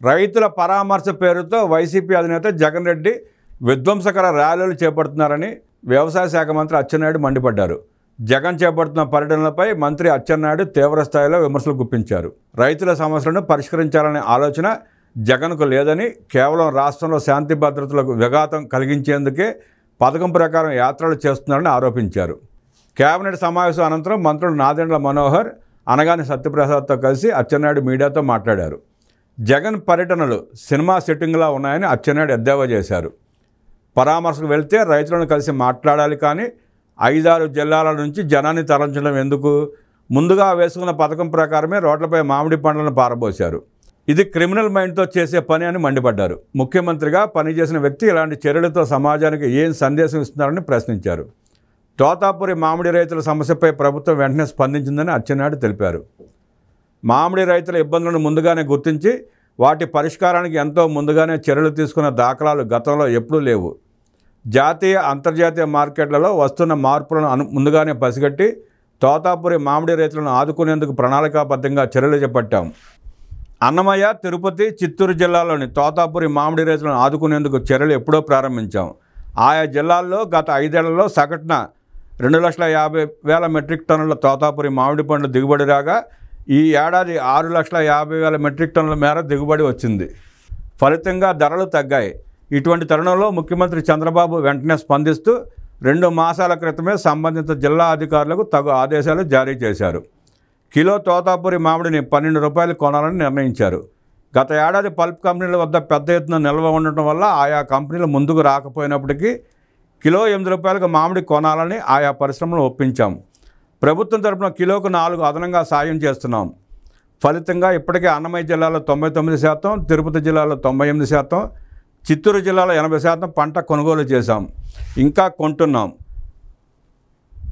రైతుల పరామర్శ పేరుతో వైసీపీ అధినేత జగన్ రెడ్డి విధ్వంసకర ర్యాలీలు చేపడుతున్నారని వ్యవసాయ శాఖ మంత్రి అచ్చెన్నాయుడు మండిపడ్డారు. జగన్ చేపడుతున్న పర్యటనలపై మంత్రి అచ్చెన్నాయుడు తీవ్రస్థాయిలో విమర్శలు గుప్పించారు. రైతుల సమస్యలను పరిష్కరించాలనే ఆలోచన జగన్కు లేదని, కేవలం రాష్ట్రంలో శాంతి భద్రతలకు విఘాతం కలిగించేందుకే పథకం ప్రకారం యాత్రలు చేస్తున్నారని ఆరోపించారు. కేబినెట్ సమావేశం అనంతరం మంత్రులు నాదెండ్ల మనోహర్, అనగాని సత్యప్రసాద్తో కలిసి అచ్చెన్నాయుడు మీడియాతో మాట్లాడారు. జగన్ పర్యటనలు సినిమా సెట్టింగ్లా ఉన్నాయని అచ్చెన్నాయుడు ఎద్దేవా చేశారు. పరామర్శకు వెళ్తే రైతులను కలిసి మాట్లాడాలి, కానీ 5-6 జిల్లాల నుంచి జనాన్ని తరలించడం ఎందుకు? ముందుగా వేసుకున్న పథకం ప్రకారమే రోడ్లపై మామిడి పండ్లను పారబోశారు. ఇది క్రిమినల్ మైండ్తో చేసే పని అని మండిపడ్డారు. ముఖ్యమంత్రిగా పనిచేసిన వ్యక్తి ఇలాంటి చర్యలతో సమాజానికి ఏం సందేశం ఇస్తున్నారని ప్రశ్నించారు. తోతాపురి మామిడి రైతుల సమస్యపై ప్రభుత్వం వెంటనే స్పందించిందని అచ్చెన్నాయుడు తెలిపారు. మామిడి రైతుల ఇబ్బందులను ముందుగానే గుర్తించి వాటి పరిష్కారానికి ఎంతో ముందుగానే చర్యలు తీసుకున్న దాఖలాలు గతంలో ఎప్పుడూ లేవు. జాతీయ అంతర్జాతీయ మార్కెట్లలో వస్తున్న మార్పులను ముందుగానే పసిగట్టి తోతాపురి మామిడి రైతులను ఆదుకునేందుకు ప్రణాళికాబద్ధంగా చర్యలు చేపట్టాం. అన్నమయ్య, తిరుపతి, చిత్తూరు జిల్లాలోని తోతాపురి మామిడి రైతులను ఆదుకునేందుకు చర్యలు ఎప్పుడో ప్రారంభించాం. ఆయా జిల్లాల్లో గత 5 ఏళ్లలో సగటున 2,50,000 మెట్రిక్ టన్నుల తోతాపురి మామిడి పండ్లు దిగుబడి రాగా, ఈ ఏడాది 6,50,000 మెట్రిక్ టన్నుల మేర దిగుబడి వచ్చింది. ఫలితంగా ధరలు తగ్గాయి. ఇటువంటి తరుణంలో ముఖ్యమంత్రి చంద్రబాబు వెంటనే స్పందిస్తూ 2 మాసాల క్రితమే సంబంధిత జిల్లా అధికారులకు తగు ఆదేశాలు జారీ చేశారు. కిలో తోతాపురి మామిడిని 12 రూపాయలు కొనాలని నిర్ణయించారు. గత ఏడాది పల్ప్ కంపెనీల వద్ద పెద్ద ఎత్తున నిల్వ ఉండటం వల్ల ఆయా కంపెనీలు ముందుకు రాకపోయినప్పటికీ కిలో 8 రూపాయలకు మామిడి కొనాలని ఆయా పరిశ్రమలను ఒప్పించాం. ప్రభుత్వం తరపున కిలోకు 4 అదనంగా సాయం చేస్తున్నాం. ఫలితంగా ఇప్పటికే అన్నమయ్య జిల్లాలో 99%, తిరుపతి జిల్లాలో 98%, చిత్తూరు జిల్లాలో 80% పంట కొనుగోలు చేశాం. ఇంకా కొంటున్నాం.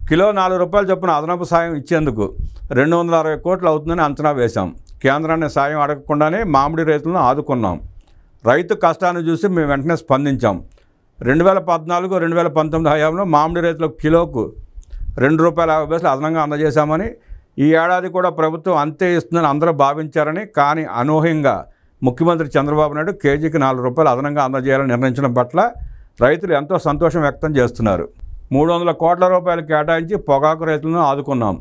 కిలో 4 రూపాయల చొప్పున అదనపు సాయం ఇచ్చేందుకు 260 కోట్లు అవుతుందని అంచనా వేశాం. కేంద్రాన్ని సాయం అడగకుండానే మామిడి రైతులను ఆదుకున్నాం. రైతు కష్టాన్ని చూసి మేము వెంటనే స్పందించాం. 2014-2019 హయాంలో మామిడి రైతులకు కిలోకు ₹2.50 అదనంగా అందజేశామని, ఈ ఏడాది కూడా ప్రభుత్వం అంతే ఇస్తుందని అందరూ భావించారని, కానీ అనూహ్యంగా ముఖ్యమంత్రి చంద్రబాబు నాయుడు కేజీకి ₹4 అదనంగా అందజేయాలని నిర్ణయించడం పట్ల రైతులు ఎంతో సంతోషం వ్యక్తం చేస్తున్నారు. 300 కోట్ల రూపాయలు కేటాయించి పొగాకు రైతులను ఆదుకున్నాం.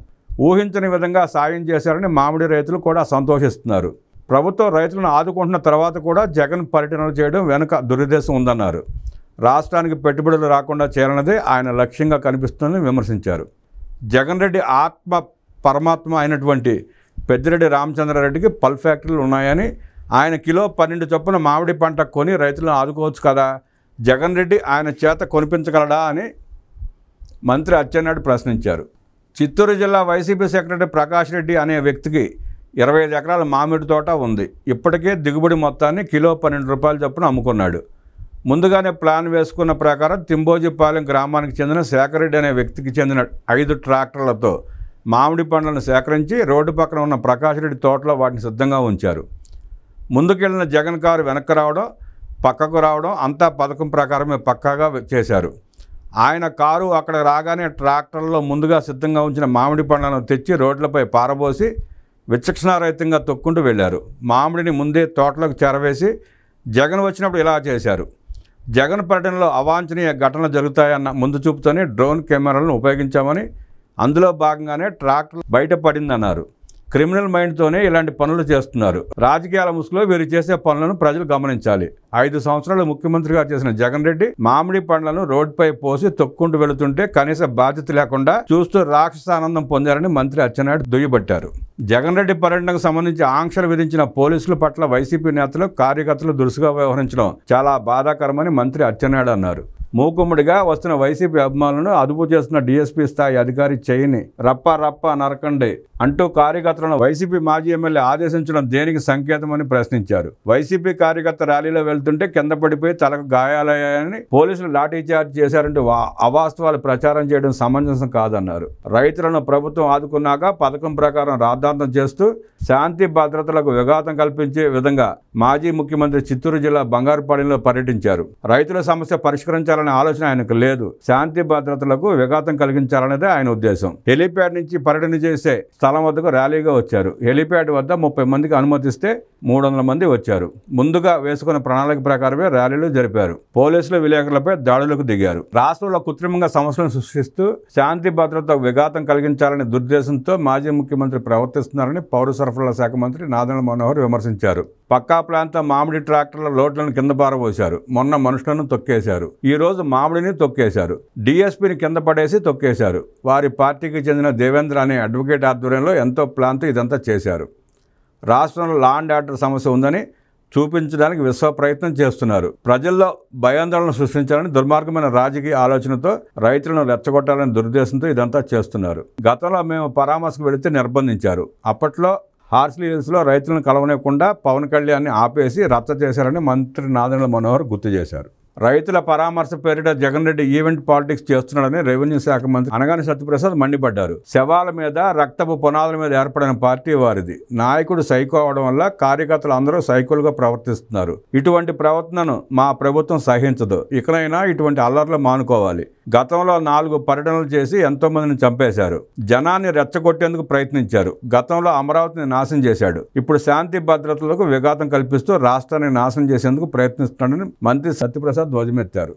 ఊహించని విధంగా సాయం చేశారని మామిడి రైతులు కూడా సంతోషిస్తున్నారు. ప్రభుత్వం రైతులను ఆదుకుంటున్న తర్వాత కూడా జగన్ పర్యటనలు చేయడం వెనుక దురుద్దేశం ఉందన్నారు. రాష్ట్రానికి పెట్టుబడులు రాకుండా చేయాలన్నదే ఆయన లక్ష్యంగా కనిపిస్తుందని విమర్శించారు. జగన్ రెడ్డి ఆత్మ పరమాత్మ అయినటువంటి పెద్దిరెడ్డి రామచంద్రారెడ్డికి పల్ ఫ్యాక్టరీలు ఉన్నాయని, ఆయన కిలో 12 చొప్పున మామిడి పంట కొని రైతులను ఆదుకోవచ్చు కదా, జగన్ రెడ్డి ఆయన చేత కొనిపించగలడా అని మంత్రి అచ్చెన్నాయుడు ప్రశ్నించారు. చిత్తూరు జిల్లా వైసీపీ సెక్రటరీ ప్రకాష్ రెడ్డి అనే వ్యక్తికి 25 ఎకరాల మామిడి తోట ఉంది. ఇప్పటికే దిగుబడి మొత్తాన్ని కిలో 12 రూపాయల చొప్పున అమ్ముకున్నాడు. ముందుగానే ప్లాన్ వేసుకున్న ప్రకారం తింబోజిపాలెం గ్రామానికి చెందిన శేఖర్ రెడ్డి అనే వ్యక్తికి చెందిన 5 ట్రాక్టర్లతో మామిడి పండ్లను సేకరించి రోడ్డు పక్కన ఉన్న ప్రకాష్ రెడ్డి తోటలో వాటిని సిద్ధంగా ఉంచారు. ముందుకెళ్లిన జగన్ కారు వెనక్కి రావడం, పక్కకు రావడం అంతా పథకం ప్రకారమే పక్కాగా చేశారు. ఆయన కారు అక్కడ రాగానే ట్రాక్టర్లో ముందుగా సిద్ధంగా ఉంచిన మామిడి పండ్లను తెచ్చి రోడ్లపై పారబోసి విచక్షణారహితంగా తొక్కుంటూ వెళ్లారు. మామిడిని ముందే తోటలోకి చేరవేసి జగన్ వచ్చినప్పుడు ఇలా చేశారు. జగన్ పర్యటనలో అవాంఛనీయ ఘటనలు జరుగుతాయన్న ముందు చూపుతోనే డ్రోన్ కెమెరాలను ఉపయోగించామని, అందులో భాగంగానే ట్రాక్టర్ బయటపడిందన్నారు. క్రిమినల్ మైండ్తోనే ఇలాంటి పనులు చేస్తున్నారు. రాజకీయాల ముసుగులో వీరు చేసే పనులను ప్రజలు గమనించాలి. 5 సంవత్సరాలు ముఖ్యమంత్రిగా చేసిన జగన్ రెడ్డి మామిడి పండ్లను రోడ్డుపై పోసి తొక్కుంటూ వెళుతుంటే కనీస బాధ్యత లేకుండా చూస్తూ రాక్షస ఆనందం పొందారని మంత్రి అచ్చెన్నాయుడు దుయ్యబట్టారు. జగన్ రెడ్డి పర్యటనకు సంబంధించి ఆంక్షలు విధించిన పోలీసుల పట్ల వైసీపీ నేతలు, కార్యకర్తలు దురుసుగా వ్యవహరించడం చాలా బాధాకరమని మంత్రి అచ్చెన్నాయుడు అన్నారు. మూకుమ్మడిగా వస్తున్న వైసీపీ అభిమానులను అదుపు చేస్తున్న డీఎస్పీ స్థాయి అధికారి చెయ్యిని రప్ప నరకండి అంటూ కార్యకర్తలను వైసీపీ మాజీ ఎమ్మెల్యే ఆదేశించడం దేనికి సంకేతమని ప్రశ్నించారు. వైసీపీ కార్యకర్త ర్యాలీలో వెళ్తుంటే కింద పడిపోయి తలకు గాయాలయ్యాయని పోలీసులు లాఠీచార్జ్ చేశారంటూ అవాస్తవాలు ప్రచారం చేయడం సమంజసం కాదన్నారు. రైతులను ప్రభుత్వం ఆదుకున్నాక పథకం ప్రకారం రాద్ధాంతం చేస్తూ శాంతి భద్రతలకు విఘాతం కల్పించే విధంగా మాజీ ముఖ్యమంత్రి చిత్తూరు జిల్లా బంగారుపాలెంలో పర్యటించారు. రైతుల సమస్య పరిష్కరించాలని చేయాలనే ఆలోచన ఆయనకు లేదు. శాంతి భద్రతలకు విఘాతం కలిగించాలనేదే ఆయన ఉద్దేశం. హెలీప్యాడ్ నుంచి పర్యటన చేసే స్థలం వద్దకు ర్యాలీగా వచ్చారు. హెలీప్యాడ్ వద్ద 30 మందికి అనుమతిస్తే 300 మంది వచ్చారు. ముందుగా వేసుకున్న ప్రణాళిక ప్రకారమే ర్యాలీలు జరిపారు. పోలీసులు విలేకరులపై దాడులకు దిగారు. రాష్ట్రంలో కృత్రిమంగా సమస్యలను సృష్టిస్తూ శాంతి భద్రత విఘాతం కలిగించాలనే దుర్దేశంతో మాజీ ముఖ్యమంత్రి ప్రవర్తిస్తున్నారని పౌర సరఫరాల శాఖ మంత్రి నాదెండ్ల మనోహర్ విమర్శించారు. పక్కా ప్లాన్తో మామిడి ట్రాక్టర్ల లోడ్లను కింద పారబోశారు. మొన్న మనుషులను తొక్కేశారు. ఈ రోజు మామిడిని తొక్కేశారు. డీఎస్పీని కింద పడేసి తొక్కేశారు. వారి పార్టీకి చెందిన దేవేంద్ర అనే అడ్వకేట్ ఆధ్వర్యంలో ఎంతో ప్లాన్తో ఇదంతా చేశారు. రాష్ట్రంలో లా అండ్ ఆర్డర్ సమస్య ఉందని చూపించడానికి విశ్వ ప్రయత్నం చేస్తున్నారు. ప్రజల్లో భయాందోళన సృష్టించాలని దుర్మార్గమైన రాజకీయ ఆలోచనతో రైతులను రెచ్చగొట్టాలని దురుద్దేశంతో ఇదంతా చేస్తున్నారు. గతంలో మేము పరామర్శకు వెళితే నిర్బంధించారు. అప్పట్లో హార్స్లీ హిల్స్లో రైతులను కలవనివ్వకుండా పవన్ కళ్యాణ్ని ఆపేసి రచ్చ చేశారని మంత్రి నాదెండ్ల మనోహర్ గుర్తు చేశారు. రైతుల పరామర్శ పేరిట జగన్ రెడ్డి ఈవెంట్ పాలిటిక్స్ చేస్తున్నాడని రెవెన్యూ శాఖ మంత్రి అనగాని సత్యప్రసాద్ మండిపడ్డారు. శవాల మీద, రక్తపు పునాదుల మీద ఏర్పడిన పార్టీ వారిది. నాయకుడు సైకో అవడం వల్ల కార్యకర్తలు అందరూ సైకోలుగా ప్రవర్తిస్తున్నారు. ఇటువంటి ప్రవర్తనను మా ప్రభుత్వం సహించదు. ఇకనైనా ఇటువంటి అల్లర్లు మానుకోవాలి. గతంలో 4 పర్యటనలు చేసి ఎంతో మందిని చంపేశారు. జనాన్ని రెచ్చగొట్టేందుకు ప్రయత్నించారు. గతంలో అమరావతిని నాశనం చేశాడు. ఇప్పుడు శాంతి భద్రతలకు విఘాతం కల్పిస్తూ రాష్ట్రాన్ని నాశనం చేసేందుకు ప్రయత్నిస్తున్నాడని మంత్రి సత్యప్రసాద్ ధ్వజమెత్తారు.